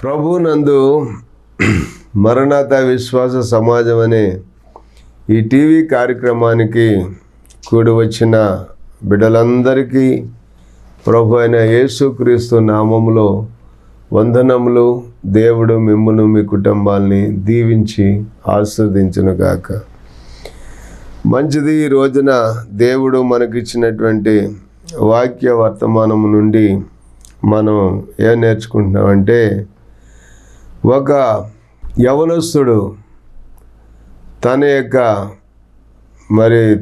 ప్రభునందు మరణాత విశ్వాస సమాజం అనే ఈ టీవీ కార్యక్రమానికి కూడి వచ్చిన బిడ్డలందరికీ ప్రభు అయిన యేసుక్రీస్తు నామములో వందనములు. దేవుడు మిమ్మును మీ కుటుంబాల్ని దీవించి ఆశీర్వదించునుగాక. మంచిది. ఈ రోజున దేవుడు మనకిచ్చినటువంటి వాక్య వర్తమానము నుండి మనం ఏం నేర్చుకుంటున్నామంటే, ఒక యవనస్తుడు తన యొక్క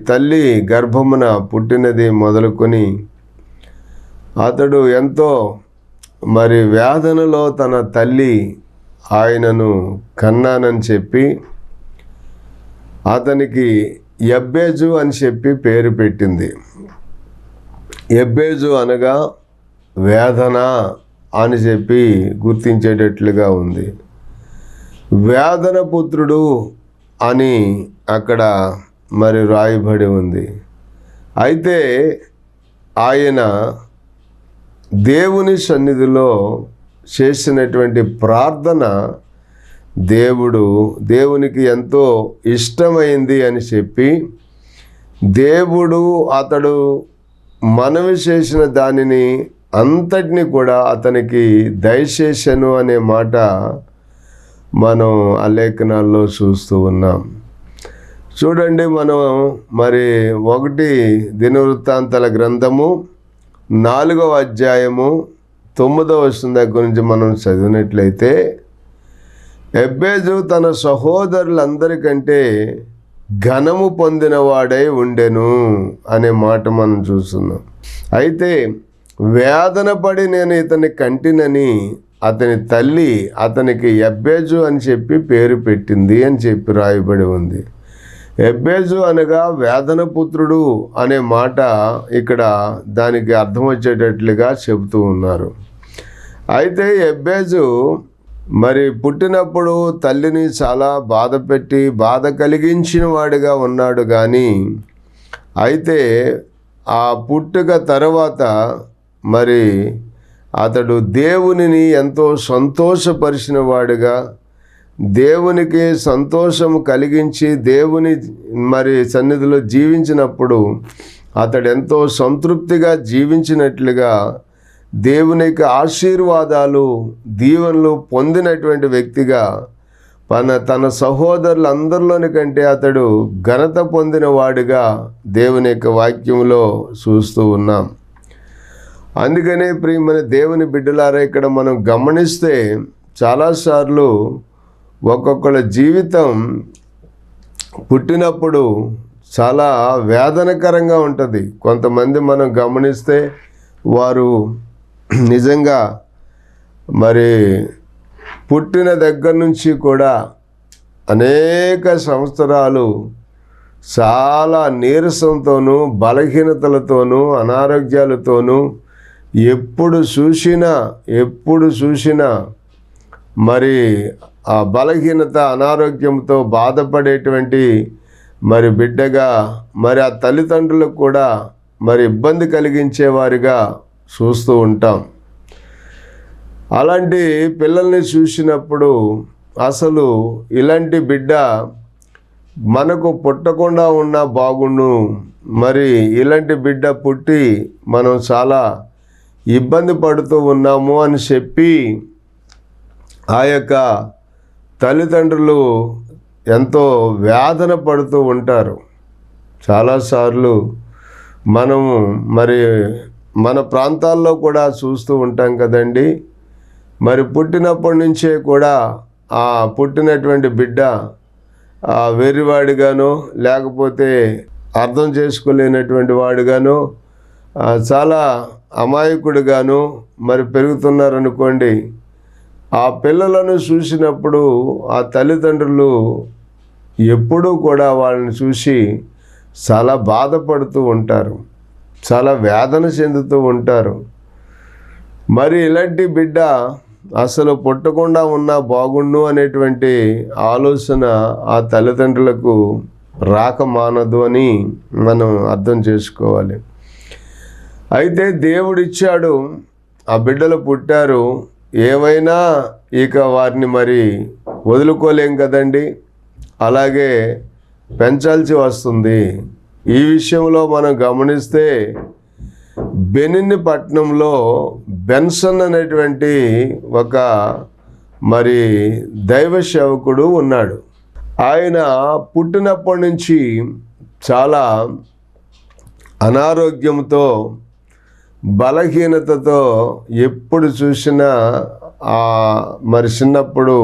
తల్లి గర్భమున పుట్టినది మొదలుకొని అతడు ఎంతో వేదనలో తన తల్లి ఆయనను కన్నానని చెప్పి అతనికి యబ్బేజు అని చెప్పి పేరు పెట్టింది. యబ్బేజు అనగా వేదన అని చెప్పి గుర్తించేటట్లుగా ఉంది. వేదన పుత్రుడు అని అక్కడ రాయబడి ఉంది. అయితే ఆయన దేవుని సన్నిధిలో చేసినటువంటి ప్రార్థన దేవునికి ఎంతో ఇష్టమైంది అని చెప్పి దేవుడు అతడు మనవి చేసిన దానిని అంతటిని కూడా అతనికి దయచేసెను అనే మాట మనం ఆ లేఖనాల్లో చూస్తూ ఉన్నాం. చూడండి, మనం 1 దినవృత్తాంతాల గ్రంథము 4వ అధ్యాయము 9వ వచనం దగ్గర నుంచి మనం చదివినట్లయితే, యబ్బేజు తన సహోదరులందరికంటే ఘనము పొందినవాడై ఉండెను అనే మాట మనం చూస్తున్నాం. అయితే వేదన పడి నేను ఇతని కంటినని అతని తల్లి అతనికి యబ్బేజు అని చెప్పి పేరు పెట్టింది అని చెప్పి రాయబడి ఉంది. యబ్బేజు అనగా వేదన పుత్రుడు అనే మాట ఇక్కడ దానికి అర్థం వచ్చేటట్లుగా చెబుతూ ఉన్నారు. అయితే యబ్బేజు పుట్టినప్పుడు తల్లిని చాలా బాధ కలిగించిన వాడిగా ఉన్నాడు. కానీ అయితే ఆ పుట్టుక తర్వాత అతడు దేవునిని ఎంతో సంతోషపరిచిన వాడుగా, దేవునికి సంతోషము కలిగించి దేవుని సన్నిధిలో జీవించినప్పుడు అతడు ఎంతో సంతృప్తిగా జీవించినట్లుగా, దేవునికి ఆశీర్వాదాలు దీవెనలు పొందినటువంటి వ్యక్తిగా తన సహోదరులందరిలోని కంటే అతడు ఘనత పొందిన వాడిగా దేవుని యొక్క వాక్యంలో చూస్తూ ఉన్నాం. అందుకనే ప్రియమైన దేవుని బిడ్డలారా, ఇక్కడ మనం గమనిస్తే చాలాసార్లు ఒక్కొక్కళ్ళ జీవితం పుట్టినప్పుడు చాలా వేదనకరంగా ఉంటుంది. కొంతమంది మనం గమనిస్తే వారు నిజంగా పుట్టిన దగ్గర నుంచి కూడా అనేక సంవత్సరాలు చాలా నీరసంతోనూ బలహీనతలతోనూ అనారోగ్యాలతోనూ ఎప్పుడు చూసినా ఆ బలహీనత అనారోగ్యంతో బాధపడేటువంటి బిడ్డగా ఆ తల్లిదండ్రులకు కూడా ఇబ్బంది కలిగించేవారిగా చూస్తూ ఉంటాం. అలాంటి పిల్లల్ని చూసినప్పుడు అసలు ఇలాంటి బిడ్డ మనకు పుట్టకుండా ఉన్నా బాగుండు, ఇలాంటి బిడ్డ పుట్టి మనం చాలా ఇబ్బంది పడుతూ ఉన్నాము అని చెప్పి ఆ యొక్క తల్లిదండ్రులు ఎంతో వేదన పడుతూ ఉంటారు. చాలాసార్లు మనము మన ప్రాంతాల్లో కూడా చూస్తూ ఉంటాం కదండి. పుట్టినప్పటి నుంచే కూడా ఆ పుట్టినటువంటి బిడ్డ వెర్రివాడిగానో లేకపోతే అర్థం చేసుకోలేనటువంటి వాడుగానో చాలా అమాయకుడిగాను పెరుగుతున్నారనుకోండి. ఆ పిల్లలను చూసినప్పుడు ఆ తల్లిదండ్రులు ఎప్పుడూ కూడా వాళ్ళని చూసి చాలా బాధపడుతూ ఉంటారు, చాలా వేదన చెందుతూ ఉంటారు. ఇలాంటి బిడ్డ అసలు పుట్టకుండా ఉన్నా బాగుండు అనేటువంటి ఆలోచన ఆ తల్లిదండ్రులకు రాక మానదు అని మనం అర్థం చేసుకోవాలి. అయితే దేవుడిచ్చాడు, ఆ బిడ్డలు పుట్టారు. ఏమైనా ఇక వారిని మరి వదులుకోలేం కదండి, అలాగే పెంచాల్సి వస్తుంది. ఈ విషయంలో మనం గమనిస్తే బెనిన్ పట్టణంలో బెన్సన్ అనేటువంటి ఒక మరి దైవ సేవకుడు ఉన్నాడు. ఆయన పుట్టినప్పటి నుంచి చాలా అనారోగ్యంతో, బలహీనతతో, ఎప్పుడు చూసినా మరి చిన్నప్పుడు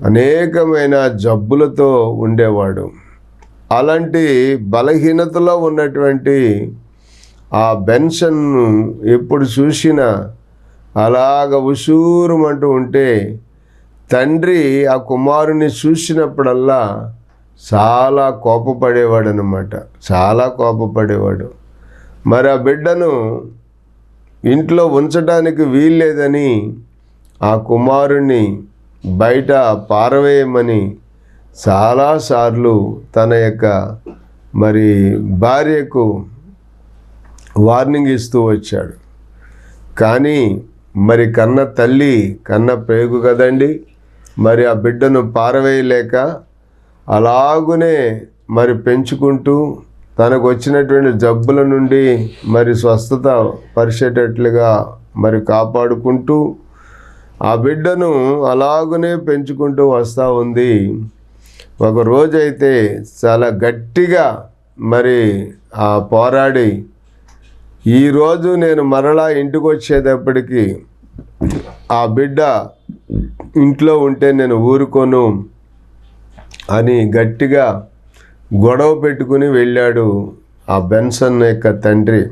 అనేకమైన జబ్బులతో ఉండేవాడు. అలాంటి బలహీనతలో ఉన్నటువంటి ఆ బెన్సన్ను ఎప్పుడు చూసినా అలాగ ఉసూరుమంటూ ఉంటే తండ్రి ఆ కుమారుని చూసినప్పుడల్లా చాలా కోపపడేవాడు అన్నమాట, చాలా కోపపడేవాడు. మరి ఆ బిడ్డను ఇంట్లో ఉంచడానికి వీల్లేదని ఆ కుమారుణ్ణి బయట పారవేయమని చాలాసార్లు తన యొక్క మరి భార్యకు వార్నింగ్ ఇస్తూ వచ్చాడు. కానీ మరి కన్న తల్లి కన్న పేగు కదండి, మరి ఆ బిడ్డను పారవేయలేక అలాగునే మరి పెంచుకుంటూ తనకు వచ్చినటువంటి జబ్బుల నుండి మరి స్వస్థత పరిచేటట్లుగా మరి కాపాడుకుంటూ ఆ బిడ్డను అలాగునే పెంచుకుంటూ వస్తూ ఉంది. ఒక రోజైతే చాలా గట్టిగా మరి పోరాడి, ఈరోజు నేను మరలా ఇంటికి వచ్చేటప్పటికి ఆ బిడ్డ ఇంట్లో ఉంటే నేను ఊరుకోను అని గట్టిగా గొడవ పెట్టుకుని వెళ్ళాడు ఆ బెన్సన్ యొక్క తండ్రి.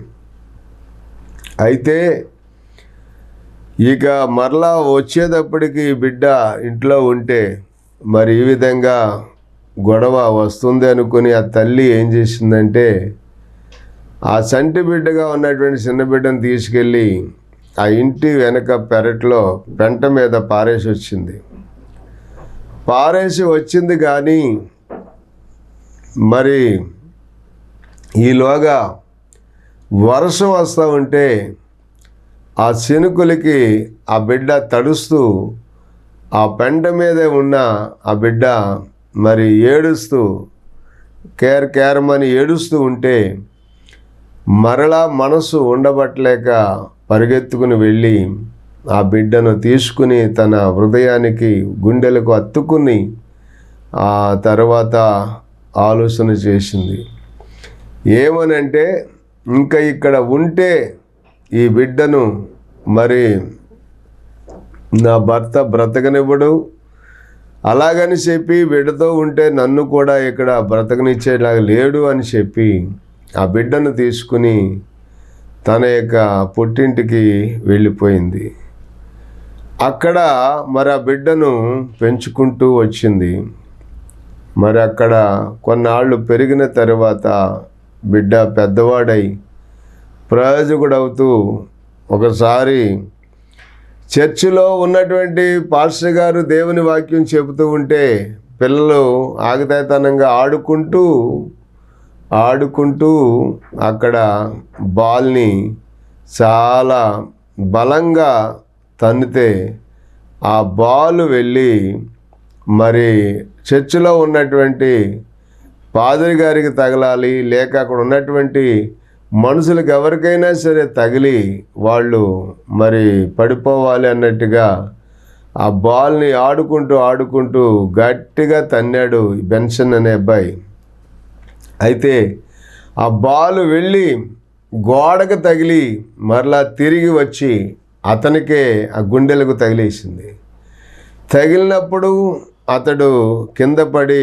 అయితే ఇక మరలా వచ్చేటప్పటికి బిడ్డ ఇంట్లో ఉంటే మరి ఈ విధంగా గొడవ వస్తుంది అనుకుని ఆ తల్లి ఏం చేసిందంటే ఆ చంటి బిడ్డగా ఉన్నటువంటి చిన్న బిడ్డను తీసుకెళ్ళి ఆ ఇంటి వెనక పెరట్లో పెంట మీద పారేసి వచ్చింది. కానీ మరి ఈలోగా వర్షం వస్తూ ఉంటే ఆ చినుకులకి ఆ బిడ్డ తడుస్తూ ఆ పెంట మీదే ఉన్న ఆ బిడ్డ మరి ఏడుస్తూ కేరమని ఏడుస్తూ ఉంటే మరలా మనసు ఉండబట్టలేక పరిగెత్తుకుని వెళ్ళి ఆ బిడ్డను తీసుకుని తన హృదయానికి గుండెలకు అత్తుకుని ఆ తర్వాత ఆలోచన చేసింది. ఏమనంటే ఇంకా ఇక్కడ ఉంటే ఈ బిడ్డను మరి నా భర్త బ్రతకనివ్వడు, అలాగని చెప్పి బిడ్డతో ఉంటే నన్ను కూడా ఇక్కడ బ్రతకనిచ్చేలాగా లేడు అని చెప్పి ఆ బిడ్డను తీసుకుని తన యొక్క పుట్టింటికి వెళ్ళిపోయింది. అక్కడ మరి ఆ బిడ్డను పెంచుకుంటూ వచ్చింది. మరి అక్కడ కొన్నాళ్ళు పెరిగిన తర్వాత బిడ్డ పెద్దవాడై ప్రయోజకుడవుతూ ఒకసారి చర్చిలో ఉన్నటువంటి పాస్టర్ గారు దేవుని వాక్యం చెబుతూ ఉంటే పిల్లలు ఆగతాయితనంగా ఆడుకుంటూ అక్కడ బాల్ని చాలా బలంగా తన్నితే ఆ బాల్ వెళ్ళి మరి చర్చిలో ఉన్నటువంటి పాదరి గారికి తగలాలి, లేక అక్కడ ఉన్నటువంటి మనుషులకు ఎవరికైనా సరే తగిలి వాళ్ళు మరి పడిపోవాలి అన్నట్టుగా ఆ బాల్ని ఆడుకుంటూ గట్టిగా తన్నాడు బెన్సన్ అనే అబ్బాయి. అయితే ఆ బాల్ వెళ్ళి గోడకు తగిలి మరలా తిరిగి వచ్చి అతనికే ఆ గుండెలకు తగిలేసింది. తగిలినప్పుడు అతడు కింద పడి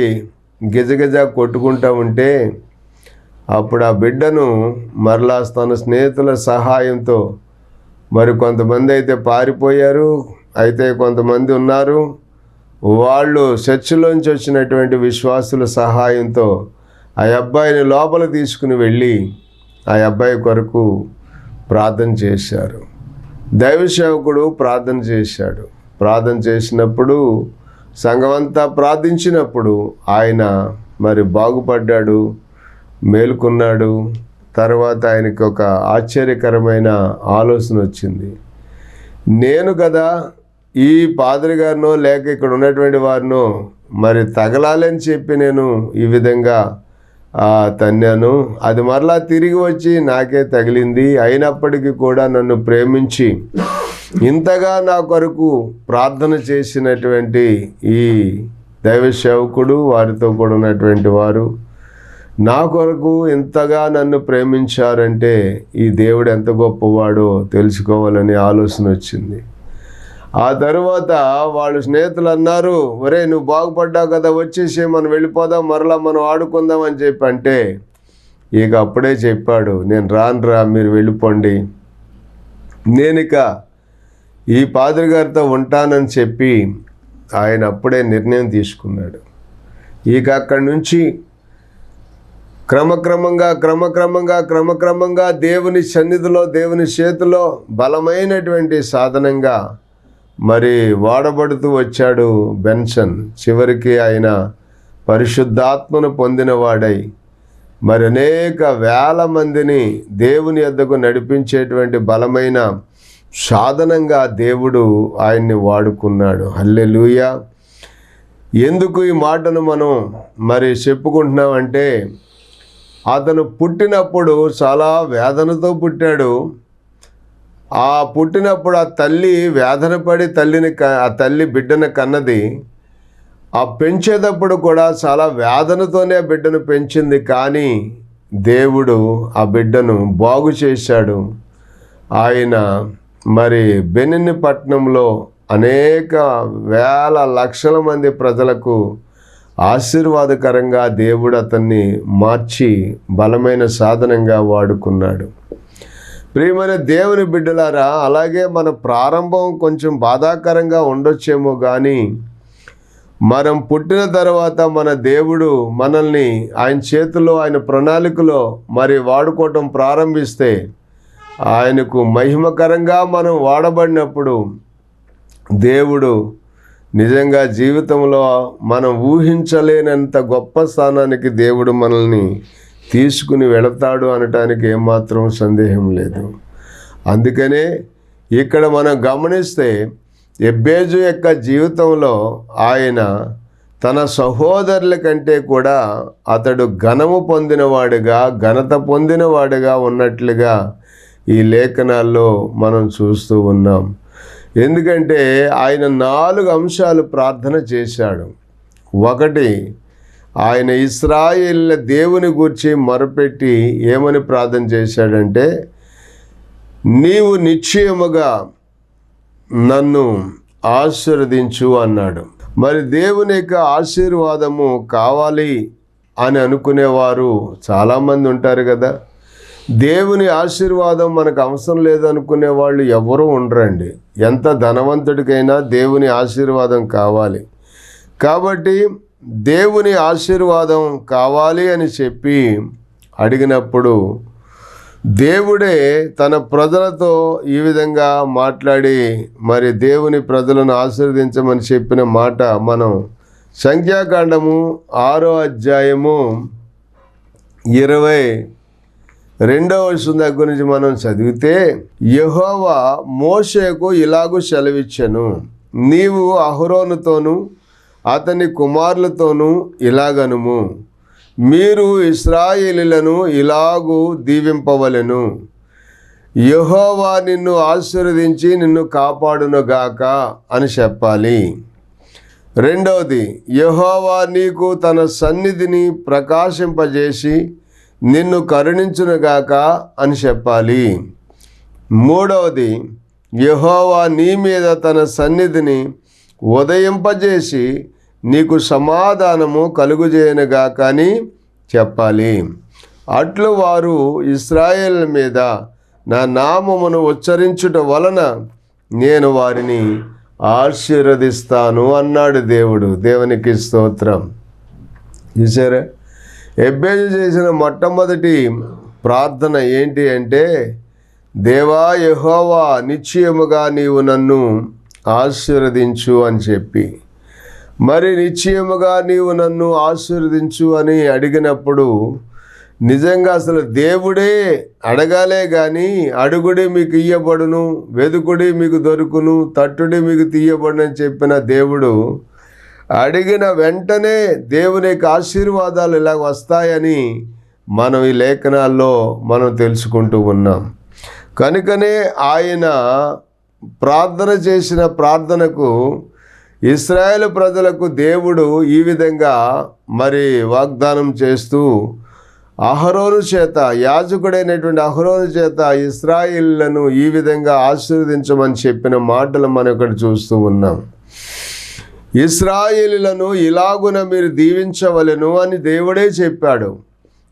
గిజగిజ కొట్టుకుంటూ ఉంటే అప్పుడు ఆ బిడ్డను మరలా తన స్నేహితుల సహాయంతో మరి కొంతమంది అయితే పారిపోయారు, అయితే కొంతమంది ఉన్నారు, వాళ్ళు చర్చిలోంచి వచ్చినటువంటి విశ్వాసుల సహాయంతో ఆ అబ్బాయిని లోపల తీసుకుని వెళ్ళి ఆ అబ్బాయి కొరకు ప్రార్థన చేశారు. దైవ సేవకుడు ప్రార్థన చేశాడు. ప్రార్థన చేసినప్పుడు సంఘమంతా ప్రార్థించినప్పుడు ఆయన మరి బాగుపడ్డాడు, మేలుకున్నాడు. తర్వాత ఆయనకి ఒక ఆశ్చర్యకరమైన ఆలోచన వచ్చింది. నేను కదా ఈ పాద్రి గారినో లేక ఇక్కడ ఉన్నటువంటి వారినో మరి తగలాలని చెప్పి నేను ఈ విధంగా తన్నాను. అది మరలా తిరిగి వచ్చి నాకే తగిలింది. అయినప్పటికీ కూడా నన్ను ప్రేమించి ఇంతగా నా కొరకు ప్రార్థన చేసినటువంటి ఈ దైవ సేవకుడు, వారితో కూడా ఉన్నటువంటి వారు నా కొరకు ఇంతగా నన్ను ప్రేమించారంటే ఈ దేవుడు ఎంత గొప్పవాడో తెలుసుకోవాలని ఆలోచన వచ్చింది. ఆ తరువాత వాళ్ళ స్నేహితులు అన్నారు, ఒరే నువ్వు బాగుపడ్డావు కదా, వచ్చేసి మనం వెళ్ళిపోదాం, మరలా మనం ఆడుకుందాం అని చెప్పి అంటే ఇక అప్పుడే చెప్పాడు, నేను రానురా, మీరు వెళ్ళిపోండి, నేను ఇక ఈ పాద్రి గారితో ఉంటానని చెప్పి ఆయన అప్పుడే నిర్ణయం తీసుకున్నాడు. ఇక అక్కడి నుంచి క్రమక్రమంగా దేవుని సన్నిధిలో, దేవుని చేతిలో బలమైనటువంటి సాధనంగా మరి వాడబడుతూ వచ్చాడు బెన్సన్. చివరికి ఆయన పరిశుద్ధాత్మను పొందినవాడై మరి అనేక వేల మందిని దేవుని యొద్దకు నడిపించేటువంటి బలమైన సాధనంగా దేవుడు ఆయన్ని వాడుకున్నాడు. హల్లెలూయా. ఎందుకు ఈ మాటను మనం మరి చెప్పుకుంటున్నామంటే, అతను పుట్టినప్పుడు చాలా వేదనతో పుట్టాడు. ఆ పుట్టినప్పుడు ఆ తల్లి వేదన పడి ఆ తల్లి బిడ్డను కన్నది. ఆ పెంచేటప్పుడు కూడా చాలా వేదనతోనే ఆ బిడ్డను పెంచింది. కానీ దేవుడు ఆ బిడ్డను బాగు చేశాడు. ఆయన మరి బెనిన్ని పట్టణంలో అనేక వేల లక్షల మంది ప్రజలకు ఆశీర్వాదకరంగా దేవుడు అతన్ని మార్చి బలమైన సాధనంగా వాడుకున్నాడు. ప్రియమైన దేవుని బిడ్డలారా, అలాగే మన ప్రారంభం కొంచెం బాధాకరంగా ఉండొచ్చేమో కానీ మనం పుట్టిన తర్వాత మన దేవుడు మనల్ని ఆయన చేతిలో, ఆయన ప్రణాళికలో మరి వాడుకోవటం ప్రారంభిస్తే, ఆయనకు మహిమకరంగా మనం వాడబడినప్పుడు దేవుడు నిజంగా జీవితంలో మనం ఊహించలేనంత గొప్ప స్థానానికి దేవుడు మనల్ని తీసుకుని వెళతాడు అనటానికి ఏమాత్రం సందేహం లేదు. అందుకనే ఇక్కడ మనం గమనిస్తే ఎబ్బేజు యొక్క జీవితంలో ఆయన తన సహోదరుల కంటే కూడా అతడు ఘనము పొందినవాడుగా, ఘనత పొందినవాడుగా ఉన్నట్లుగా ఈ లేఖనాల్లో మనం చూస్తూ ఉన్నాం. ఎందుకంటే ఆయన 4 అంశాలు ప్రార్థన చేశాడు. ఒకటి, ఆయన ఇశ్రాయేలుల దేవుని గూర్చి మొరపెట్టి ఏమని ప్రార్థన చేశాడంటే, నీవు నిశ్చయముగా నన్ను ఆశీర్వదించు అన్నాడు. మరి దేవుని యొక్క ఆశీర్వాదము కావాలి అని అనుకునేవారు చాలామంది ఉంటారు కదా. దేవుని ఆశీర్వాదం మనకు అవసరం లేదనుకునే వాళ్ళు ఎవరూ ఉండరండి. ఎంత ధనవంతుడికైనా దేవుని ఆశీర్వాదం కావాలి. కాబట్టి దేవుని ఆశీర్వాదం కావాలి అని చెప్పి అడిగినప్పుడు దేవుడే తన ప్రజలతో ఈ విధంగా మాట్లాడి మరి దేవుని ప్రజలను ఆశీర్వదించమని చెప్పిన మాట మనం సంఖ్యాకాండము 6వ అధ్యాయము 22వ వచనం దగ్గర నుంచి మనం చదివితే, యెహోవా మోషేకు ఇలాగూ సెలవిచ్చెను, నీవు అహరోనుతోనూ అతని కుమారులతోనూ ఇలాగనుము, మీరు ఇశ్రాయేలీయులను ఇలాగూ దీవింపవలెను, యెహోవా నిన్ను ఆశీర్వదించి నిన్ను కాపాడునుగాక అని చెప్పాలి. రెండవది, యెహోవా నీకు తన సన్నిధిని ప్రకాశింపజేసి నిన్ను కరుణించునుగాక అని చెప్పాలి. మూడవది, యెహోవా నీ మీద తన సన్నిధిని ఉదయింపజేసి నీకు సమాధానము కలుగుజేయనుగాక అని చెప్పాలి. అట్లు వారు ఇశ్రాయేలు మీద నా నామమును ఉచ్చరించుట వలన నేను వారిని ఆశీర్వదిస్తాను అన్నాడు దేవుడు. దేవునికి స్తోత్రం. చూసారా, ఎబ్బేజు చేసిన మొట్టమొదటి ప్రార్థన ఏంటి అంటే, దేవా యెహోవా నిశ్చయముగా నీవు నన్ను ఆశీర్వదించు అని చెప్పి, మరి నిశ్చయముగా నీవు నన్ను ఆశీర్వదించు అని అడిగినప్పుడు నిజంగా అసలు దేవుడే అడగాలే కానీ అడుగుడి మీకు ఇయ్యబడును, వెదుకుడి మీకు దొరుకును, తట్టుడి మీకు తీయబడును అని చెప్పిన దేవుడు అడిగిన వెంటనే దేవుని యొక్క ఆశీర్వాదాలు ఇలా వస్తాయని మనం ఈ లేఖనాల్లో మనం తెలుసుకుంటూ ఉన్నాం. కనుకనే ఆయన ప్రార్థన చేసిన ప్రార్థనకు ఇశ్రాయేలు ప్రజలకు దేవుడు ఈ విధంగా మరి వాగ్దానం చేస్తూ అహరోను చేత, యాజకుడైనటువంటి అహరోను చేత ఇశ్రాయేలులను ఈ విధంగా ఆశీర్వదించమని చెప్పిన మాటలు మనం ఇక్కడ చూస్తూ ఉన్నాం. ఇశ్రాయేలులను ఇలాగున మీరు దీవించవలెను అని దేవుడే చెప్పాడు.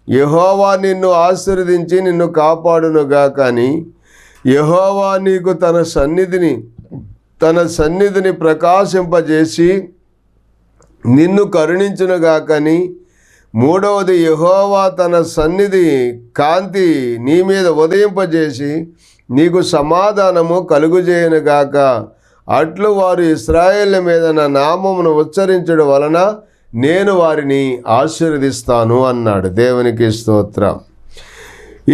యెహోవా నిన్ను ఆశీర్వదించి నిన్ను కాపాడునుగాక అని యెహోవా నీకు తన సన్నిధిని ప్రకాశింపజేసి నిన్ను కరుణించునుగాకని. మూడవది, యెహోవా తన సన్నిధి కాంతి నీ మీద ఉదయింపజేసి నీకు సమాధానము కలుగుజేయనుగాక. అట్లు వారు ఇశ్రాయేళ్ల మీద నా నామమును ఉచ్చరించడం వలన నేను వారిని ఆశీర్వదిస్తాను అన్నాడు. దేవునికి స్తోత్రం.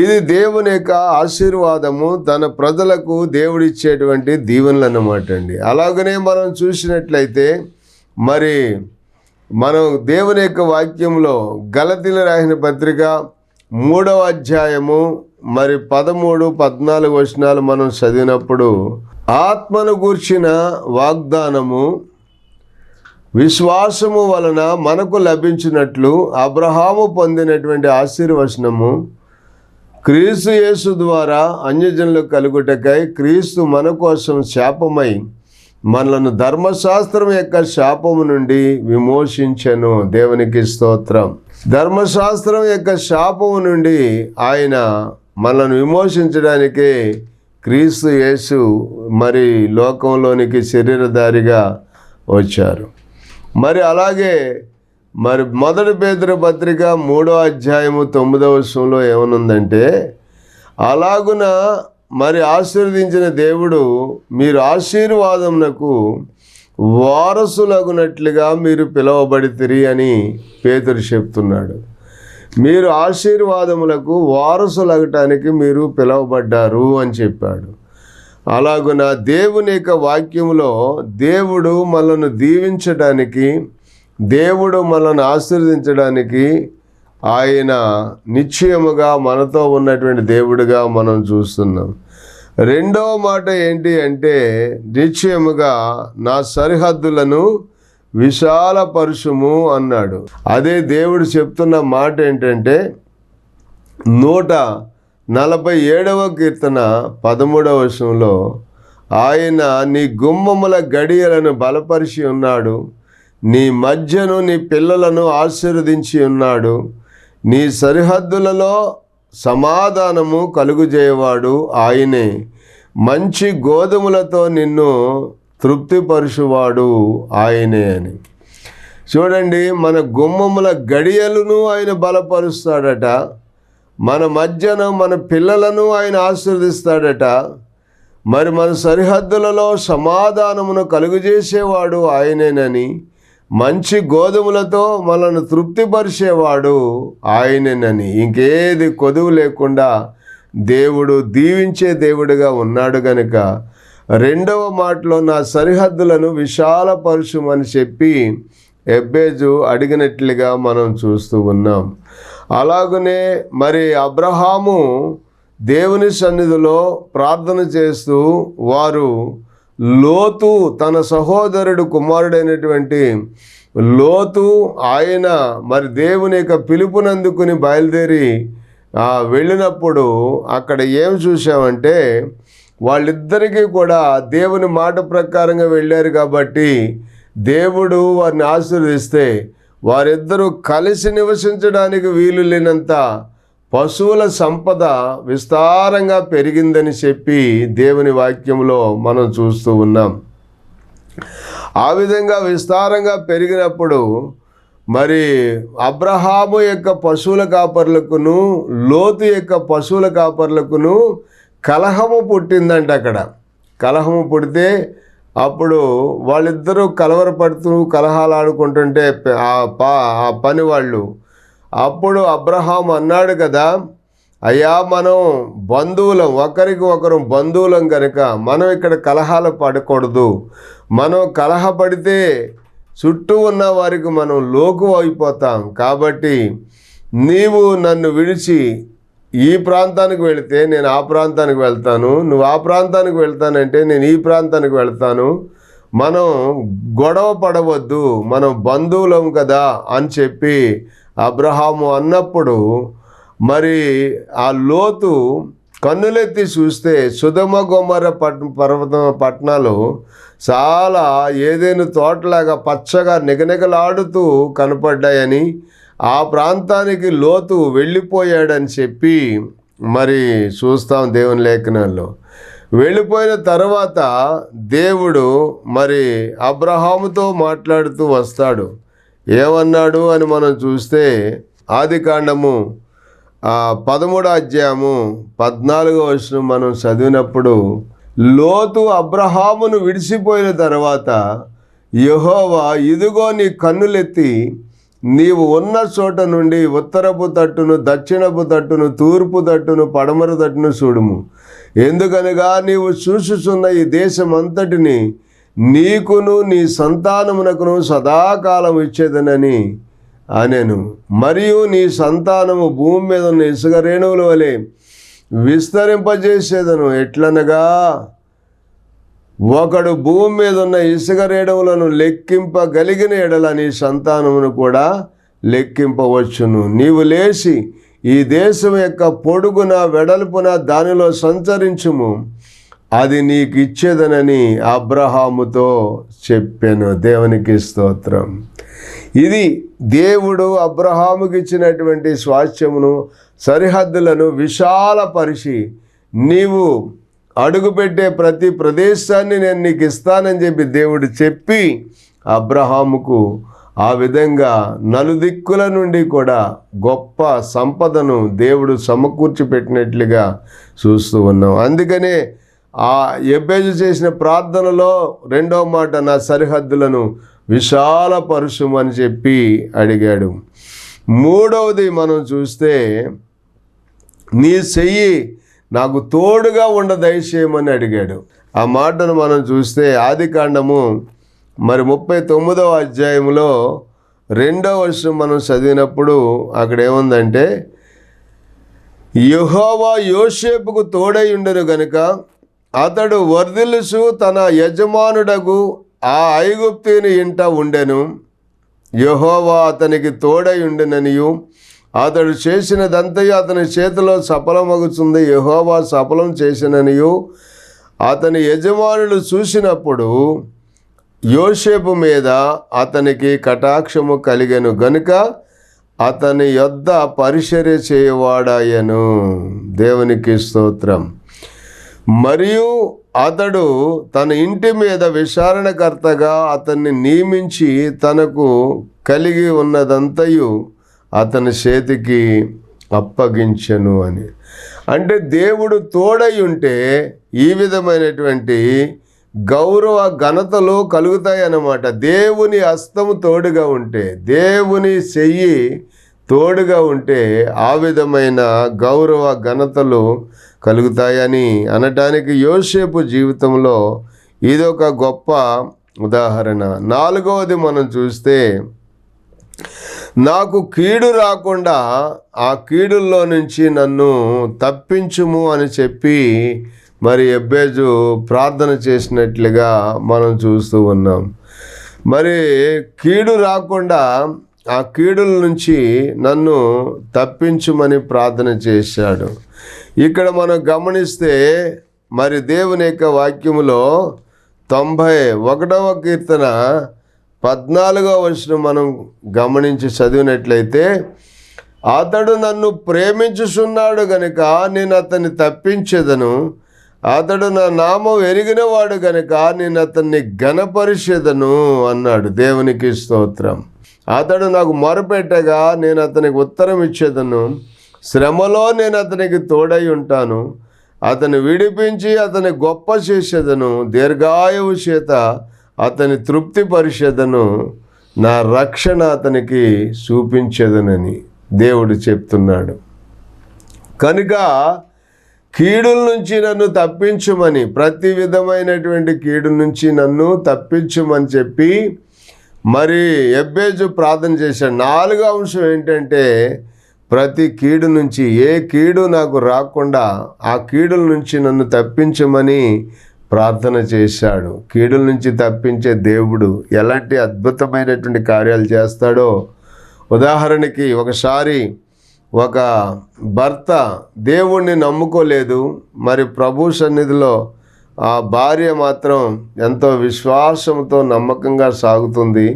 ఇది దేవుని యొక్క ఆశీర్వాదము, తన ప్రజలకు దేవుడిచ్చేటువంటి దీవెనలు అన్నమాట అండి. అలాగనే మనం చూసినట్లయితే మరి మనం దేవుని యొక్క వాక్యంలో గలతీయులకు రాసిన పత్రిక 3వ అధ్యాయము మరి 13-14 వచనాలు మనం చదివినప్పుడు ఆత్మను గూర్చిన వాగ్దానము విశ్వాసము వలన మనకు లభించినట్లు అబ్రహాము పొందినటువంటి ఆశీర్వచనము క్రీస్తు యేసు ద్వారా అన్యజనులకు కలుగుటకై క్రీస్తు మన కోసం శాపమై మనలను ధర్మశాస్త్రం యొక్క శాపము నుండి విమోచించెను. దేవునికి స్తోత్రం. ధర్మశాస్త్రం యొక్క శాపము నుండి ఆయన మనలను విమోచించడానికే క్రీస్తు యేసు మరి లోకంలోనికి శరీరధారిగా వచ్చారు. మరి అలాగే మరి 1 పేతురు పత్రిక 3వ అధ్యాయము 9వ వచనంలో ఏమనుందంటే, అలాగున మరి ఆశీర్వదించిన దేవుడు మీరు ఆశీర్వాదమునకు వారసులగునట్లుగా మీరు పిలువబడితిరి అని పేతురు చెప్తున్నాడు. మీరు ఆశీర్వాదములకు వారసులగటానికి మీరు పిలువబడ్డారు అని చెప్పాడు. అలాగున దేవుని యొక్క వాక్యములో దేవుడు మనల్ని దీవించడానికి, దేవుడు మనల్ని ఆశీర్వదించడానికి ఆయన నిశ్చయముగా మనతో ఉన్నటువంటి దేవుడిగా మనం చూస్తున్నాం. రెండవ మాట ఏంటి అంటే, నిశ్చయముగా నా సరిహద్దులను విశాలపరుచుము అన్నాడు. అదే దేవుడు చెప్తున్న మాట ఏంటంటే 147వ కీర్తన 13వ వచనంలో ఆయన నీ గుమ్మముల గడియలను బలపరిచి ఉన్నాడు, నీ మధ్యను నీ పిల్లలను ఆశీర్వదించి ఉన్నాడు, నీ సరిహద్దులలో సమాధానము కలుగుజేయవాడు ఆయనే, మంచి గోధుమలతో నిన్ను తృప్తిపరుచువాడు ఆయనే అని. చూడండి, మన గుమ్మముల గడియలను ఆయన బలపరుస్తాడట, మన మధ్యన మన పిల్లలను ఆయన ఆశీర్వదిస్తాడట, మరి మన సరిహద్దులలో సమాధానమును కలుగజేసేవాడు ఆయనేనని, మంచి గోధుమలతో మనను తృప్తిపరిచేవాడు ఆయనేనని. ఇంకేది కొదువు లేకుండా దేవుడు దీవించే దేవుడిగా ఉన్నాడు గనుక రెండవ మాటలో నా సరిహద్దులను విశాలపరుచుమని చెప్పి ఎబ్బేజు అడిగినట్లుగా మనం చూస్తూ ఉన్నాం. అలాగనే మరి అబ్రహాము దేవుని సన్నిధిలో ప్రార్థన చేస్తూ వారు లోతు తన సహోదరుడు కుమారుడైనటువంటి లోతు ఆయన మరి దేవుని యొక్క పిలుపునందుకుని బయలుదేరి వెళ్ళినప్పుడు అక్కడ ఏం చూసామంటే వాళ్ళిద్దరికీ కూడా దేవుని మాట ప్రకారంగా వెళ్ళారు కాబట్టి దేవుడు వారిని ఆశీర్వదిస్తే వారిద్దరూ కలిసి నివసించడానికి వీలు లేనంత పశువుల సంపద విస్తారంగా పెరిగిందని చెప్పి దేవుని వాక్యంలో మనం చూస్తూ ఉన్నాం. ఆ విధంగా విస్తారంగా పెరిగినప్పుడు మరి అబ్రహాము యొక్క పశువుల కాపర్లకును లోతు యొక్క పశువుల కాపర్లకును కలహము పుట్టిందంట. అక్కడ కలహము పుడితే అప్పుడు వాళ్ళిద్దరూ కలవరపడుతూ కలహాలు ఆడుకుంటుంటే ఆ పని వాళ్ళు అప్పుడు అబ్రహాము అన్నాడు కదా, అయ్యా మనం బంధువులం, ఒకరికి ఒకరు బంధువులం కనుక మనం ఇక్కడ కలహాలు పడకూడదు. మనం కలహపడితే చుట్టూ ఉన్న వారికి మనం లోకు అయిపోతాం. కాబట్టి నీవు నన్ను విడిచి ఈ ప్రాంతానికి వెళితే నేను ఆ ప్రాంతానికి వెళ్తాను, నువ్వు ఆ ప్రాంతానికి వెళ్తానంటే నేను ఈ ప్రాంతానికి వెళ్తాను, మనం గొడవ పడవద్దు, మనం బంధువులం కదా అని చెప్పి అబ్రహాము అన్నప్పుడు మరి ఆ లోతు కన్నులెత్తి చూస్తే సొదొమ గొమొర్ర పట్టణాలు చాలా ఏదైనా తోటలాగా పచ్చగా నిగనిగలాడుతూ కనపడ్డాయని, ఆ ప్రాంతానికి లోతు వెళ్ళిపోయాడని చెప్పి మరి చూస్తాం దేవుని లేఖనాల్లో. వెళ్ళిపోయిన తర్వాత దేవుడు మరి అబ్రహాముతో మాట్లాడుతూ వస్తాడు. ఏమన్నాడు అని మనం చూస్తే ఆదికాండము 13వ అధ్యాయము 14వ వచనం మనం చదివినప్పుడు, లోతు అబ్రహామును విడిచిపోయిన తర్వాత యెహోవా ఇదిగో నీ కన్నులెత్తి నీవు ఉన్న చోట నుండి ఉత్తరపు తట్టును, దక్షిణపు తట్టును, తూర్పు తట్టును, పడమర తట్టును చూడుము. ఎందుకనగా నీవు చూసుచున్న ఈ దేశమంతటిని నీకును నీ సంతానమునకును సదాకాలం ఇచ్చేదనని అనెను. మరియు నీ సంతానము భూమి మీద ఉన్న ఇసుక రేణువుల వలె విస్తరింపజేసేదను. ఎట్లనగా ఒకడు భూమి మీద ఉన్న ఇసుక రేణువులను లెక్కింపగలిగిన ఎడల నీ సంతానమును కూడా లెక్కింపవచ్చును. నీవు లేచి ఈ దేశం యొక్క పొడుగున వెడల్పున దానిలో సంచరించుము, అది నీకు ఇచ్చేదనని అబ్రహాముతో చెప్పాను. దేవునికి స్తోత్రం. ఇది దేవుడు అబ్రహాముకి ఇచ్చినటువంటి స్వాస్థ్యమును, సరిహద్దులను విశాలపరిచి నీవు అడుగుపెట్టే ప్రతి ప్రదేశాన్ని నేను నీకు ఇస్తానని చెప్పి దేవుడు చెప్పి అబ్రహాముకు ఆ విధంగా నలుదిక్కుల నుండి కూడా గొప్ప సంపదను దేవుడు సమకూర్చి పెట్టినట్లుగా చూస్తూ ఉన్నాం. అందుకనే ఆ ఎబ్బేజు చేసిన ప్రార్థనలో రెండవ మాట, నా సరిహద్దులను విశాలపరుచుమని చెప్పి అడిగాడు. మూడవది మనం చూస్తే, నీ చెయ్యి నాకు తోడుగా ఉండ దయచేయమని అడిగాడు. ఆ మాటను మనం చూస్తే ఆదికాండము మరి 39వ అధ్యాయంలో 2వ వచనం మనం చదివినప్పుడు అక్కడ ఏముందంటే, యెహోవా యోసేపుకు తోడై ఉండెను గనుక అతడు వర్ధిల్లుచు తన యజమానుడగు ఆ ఐగుప్తుని ఇంట ఉండెను. యెహోవా అతనికి తోడై ఉండెననియు అతడు చేసినదంతయు అతని చేతిలో సఫలమగుతుంది, యెహోవా సఫలం చేసిననియు అతని యజమానులు చూసినప్పుడు యోసేపు మీద అతనికి కటాక్షము కలిగెను గనుక అతని యొద్ద పరిచర్య చేయవాడాయను. దేవునికి స్తోత్రం. మరియు అతడు తన ఇంటి మీద విచారణకర్తగా అతన్ని నియమించి తనకు కలిగి ఉన్నదంతయు అతని చేతికి అప్పగించెను అని. అంటే దేవుడు తోడై ఉంటే ఈ విధమైనటువంటి గౌరవ ఘనతలు కలుగుతాయి అన్నమాట. దేవుని హస్తము తోడుగా ఉంటే, దేవుని చెయ్యి తోడుగా ఉంటే ఆ విధమైన గౌరవ ఘనతలు కలుగుతాయని అనటానికి యోసేపు జీవితంలో ఇదొక గొప్ప ఉదాహరణ. నాలుగవది మనం చూస్తే, నాకు కీడు రాకుండా ఆ కీడుల్లో నుంచి నన్ను తప్పించుము అని చెప్పి మరి ఎబ్బేజు ప్రార్థన చేసినట్లుగా మనం చూస్తూ ఉన్నాం. మరి కీడు రాకుండా ఆ కీడుల నుంచి నన్ను తప్పించుమని ప్రార్థన చేశాడు. ఇక్కడ మనం గమనిస్తే మరి దేవుని యొక్క వాక్యములో 91వ కీర్తన 14వ వచనం మనం గమనించి చదివినట్లయితే, అతడు నన్ను ప్రేమించుచున్నాడు గనుక నేను అతన్ని తప్పించెదను, అతడు నా నామం ఎరిగినవాడు గనుక నేను అతన్ని ఘనపరిచెదను అన్నాడు. దేవునికి స్తోత్రం. అతడు నాకు మొరపెట్టగా నేను అతనికి ఉత్తరం ఇచ్చేదను, శ్రమలో నేను అతనికి తోడై ఉంటాను, అతను విడిపించి అతని గొప్ప చేసేదను, దీర్ఘాయువు చేత అతని తృప్తిపరిచేదను, నా రక్షణ అతనికి చూపించేదనని. దేవుడు చెప్తున్నాడు. కనుక కీడుల నుంచి నన్ను తప్పించుమని, ప్రతి విధమైనటువంటి కీడు నుంచి నన్ను తప్పించుమని చెప్పి మరి యెబేజు ప్రార్థన చేశాడు. 4వ అంశం ఏంటంటే, ప్రతి కీడు నుంచి, ఏ కీడు నాకు రాకుండా ఆ కీడుల నుంచి నన్ను తప్పించమని ప్రార్థన చేశాడు. కీడుల నుంచి తప్పించే దేవుడు ఎలాంటి అద్భుతమైనటువంటి కార్యాలు చేస్తాడో, ఉదాహరణకి ఒకసారి ఒక భర్త దేవుణ్ణి నమ్ముకోలేదు, మరి ప్రభు సన్నిధిలో ఆ భార్య మాత్రం ఎంతో విశ్వాసంతో నమ్మకంగా సాగుతుంది.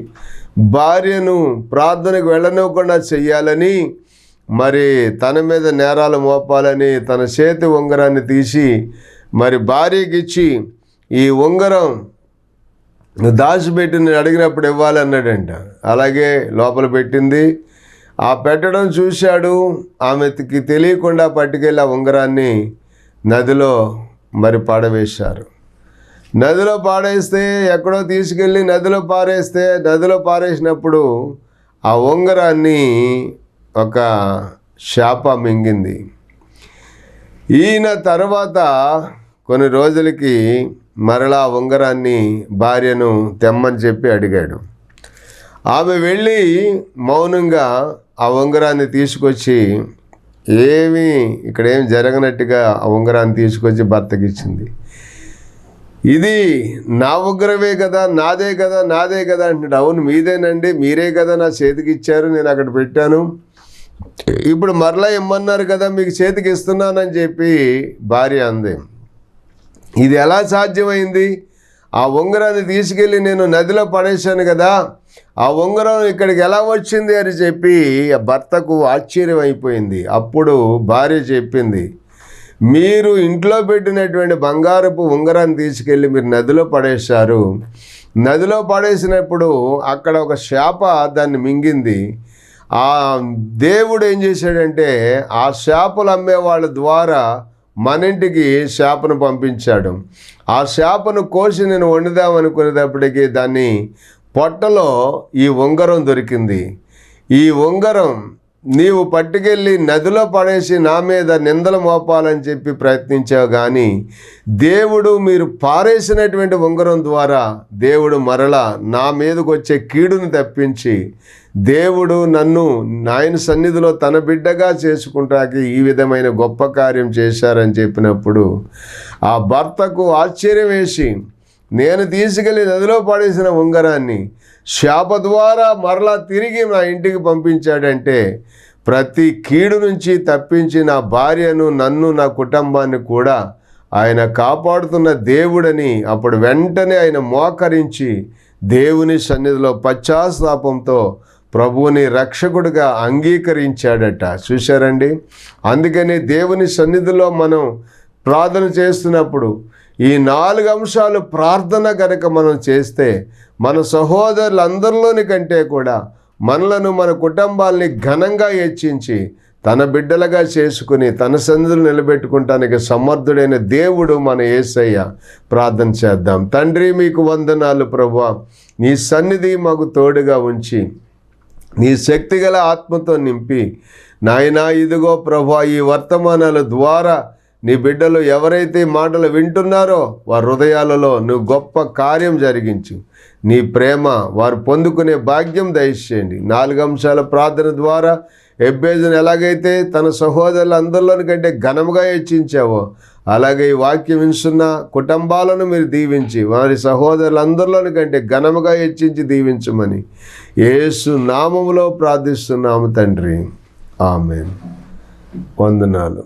భార్యను ప్రార్థనకు వెళ్ళనివ్వకుండా చెయ్యాలని, మరి తన మీద నేరాలు మోపాలని తన చేతి ఉంగరాన్ని తీసి మరి భార్యకి ఇచ్చి, ఈ ఉంగరం దాచిపెట్టి నేను అడిగినప్పుడు ఇవ్వాలన్నాడంట. అలాగే లోపల పెట్టింది. ఆ పెట్టడం చూశాడు. ఆమెకి తెలియకుండా పట్టుకెళ్ళి ఆ ఉంగరాన్ని నదిలో మరి పాడవేశారు. నదిలో పాడేస్తే, ఎక్కడో తీసుకెళ్ళి నదిలో పారేసినప్పుడు ఆ ఉంగరాన్ని ఒక శాప మింగింది. ఈయన తర్వాత కొన్ని రోజులకి మరలా ఉంగరాన్ని భార్యను తెమ్మని చెప్పి అడిగాడు. ఆమె వెళ్ళి మౌనంగా ఆ ఉంగరాన్ని తీసుకొచ్చి, ఏమీ ఇక్కడేం జరగనట్టుగా ఆ ఉంగరాన్ని తీసుకొచ్చి భర్తకి ఇచ్చింది. ఇది నా ఉంగరమే కదా, నాదే కదా అంటున్నాడు. అవును, మీదేనండి, మీరే కదా నా చేతికి ఇచ్చారు, నేను అక్కడ పెట్టాను, ఇప్పుడు మరలా ఇమ్మన్నారు కదా, మీకు చేతికి ఇస్తున్నానని చెప్పి భార్య అంది. ఇది ఎలా సాధ్యమైంది? ఆ ఉంగరాన్ని తీసుకెళ్ళి నేను నదిలో పడేశాను కదా, ఆ ఉంగరం ఇక్కడికి ఎలా వచ్చింది అని చెప్పి ఆ భర్తకు ఆశ్చర్యం అయిపోయింది. అప్పుడు భార్య చెప్పింది, మీరు ఇంట్లో పెట్టినటువంటి బంగారపు ఉంగరాన్ని తీసుకెళ్ళి మీరు నదిలో పడేశారు. నదిలో పడేసినప్పుడు అక్కడ ఒక శాప దాన్ని మింగింది. ఆ దేవుడు ఏం చేశాడంటే, ఆ శాపలు అమ్మే వాళ్ళ ద్వారా మన ఇంటికి శాపను పంపించాడు. ఆ శాపను కోసి నేను వండుదామనుకునేటప్పటికీ దాన్ని పొట్టలో ఈ ఉంగరం దొరికింది. ఈ ఉంగరం నీవు పట్టుకెళ్ళి నదిలో పడేసి నా మీద నిందలు మోపాలని చెప్పి ప్రయత్నించావు, కానీ దేవుడు మీరు పారేసినటువంటి ఉంగరం ద్వారా దేవుడు మరలా నా మీదకు వచ్చే కీడును తప్పించి దేవుడు నన్ను ఆయన సన్నిధిలో తన బిడ్డగా చేసుకుంటాకి ఈ విధమైన గొప్ప కార్యం చేశారని చెప్పినప్పుడు ఆ భర్తకు ఆశ్చర్యం వేసి, నేను తీసుకెళ్ళి నదిలో పడేసిన ఉంగరాన్ని శాప ద్వారా మరలా తిరిగి నా ఇంటికి పంపించాడంటే, ప్రతి కీడు నుంచి తప్పించి నా భార్యను, నన్ను, నా కుటుంబాన్ని కూడా ఆయన కాపాడుతున్న దేవుడని అప్పుడు వెంటనే ఆయన మోకరించి దేవుని సన్నిధిలో పశ్చాత్తాపంతో ప్రభువుని రక్షకుడిగా అంగీకరించాడట. చూశారండి? అందుకని దేవుని సన్నిధిలో మనం ప్రార్థన చేస్తున్నప్పుడు ఈ 4 అంశాలు ప్రార్థన కనుక మనం చేస్తే, మన సహోదరులందరిలోని కంటే కూడా మనలను, మన కుటుంబాల్ని ఘనంగా హెచ్చించి తన బిడ్డలుగా చేసుకుని తన సన్నిధిలో నిలబెట్టుకుంటానికి సమర్థుడైన దేవుడు మన యేసయ్య. ప్రార్థన చేద్దాం. తండ్రి, మీకు వందనాలు ప్రభువా. నీ సన్నిధి మాకు తోడుగా ఉంచి నీ శక్తిగల ఆత్మతో నింపి, నాయనా ఇదిగో ప్రభువా, ఈ వర్తమానాల ద్వారా నీ బిడ్డలు ఎవరైతే మాటలు వింటున్నారో వారి హృదయాలలో నువ్వు గొప్ప కార్యం జరిగించు. నీ ప్రేమ వారు పొందుకునే భాగ్యం దయచేయండి. 4 అంశాల ప్రార్థన ద్వారా యెబేజును ఎలాగైతే తన సహోదరులందరిలోని కంటే ఘనముగా హెచ్చించావో, అలాగే ఈ వాక్యం వింటున్న కుటుంబాలను మీరు దీవించి వారి సహోదరులందరిలోని కంటే ఘనముగా హెచ్చించి దీవించమని యేసు నామములో ప్రార్థిస్తున్నాము తండ్రి. ఆమేన్. వందనాలు.